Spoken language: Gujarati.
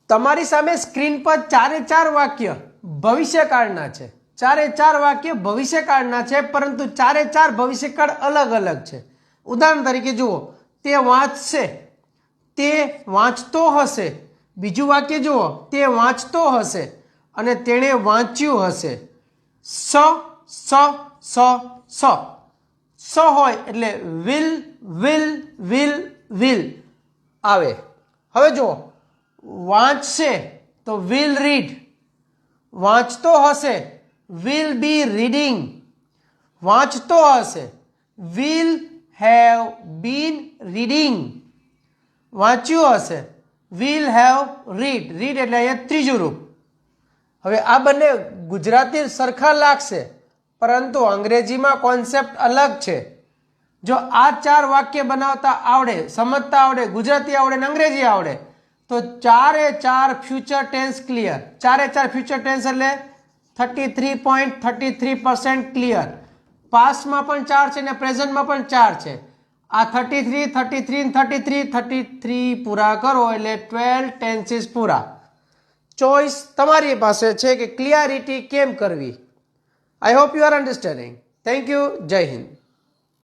તમારી સામે સ્ક્રીન પર ચારે ચાર વાક્ય ભવિષ્યકાળના છે, ચારે ચાર વાક્ય ભવિષ્યકાળના છે, પરંતુ ચારે ચાર ભવિષ્યકાળ અલગ અલગ છે. ઉદાહરણ તરીકે જુઓ, તે વાંચશે, તે વાંચતો હશે. બીજું વાક્ય જુઓ, તે વાંચતો હશે અને તેણે વાંચ્યું હશે. સ હોય એટલે વિલ આવે. હવે જુઓ, વાંચશે તો વિલ રીડ, વાંચતો હશે વિલ બી રીડિંગ, વાંચતો હશે વિલ હેવ બીન રીડિંગ, વાંચ્યું હશે વિલ હેવ રીડ. રીડ એટલે અહીંયા ત્રીજું રૂપ. હવે આ બંને ગુજરાતી સરખા લાગશે, પરંતુ અંગ્રેજીમાં કોન્સેપ્ટ અલગ છે. જો આ ચાર વાક્ય બનાવતા આવડે, સમજતા આવડે, ગુજરાતી આવડે ને અંગ્રેજી આવડે, તો ચારે ચાર ફ્યુચર ટેન્સ ક્લિયર. ચારે ચાર ફ્યુચર ટેન્સ એટલે 33.33% ક્લિયર. પાસ્ટમાં પણ ચાર છે ને પ્રેઝન્ટમાં પણ ચાર છે. આ 33 પૂરા કરો એટલે 12 ટેન્સીસ પૂરા. ચોઇસ તમારી પાસે છે કે ક્લિયરિટી કેમ કરવી. I hope you are understanding. Thank you. જય હિન્દ.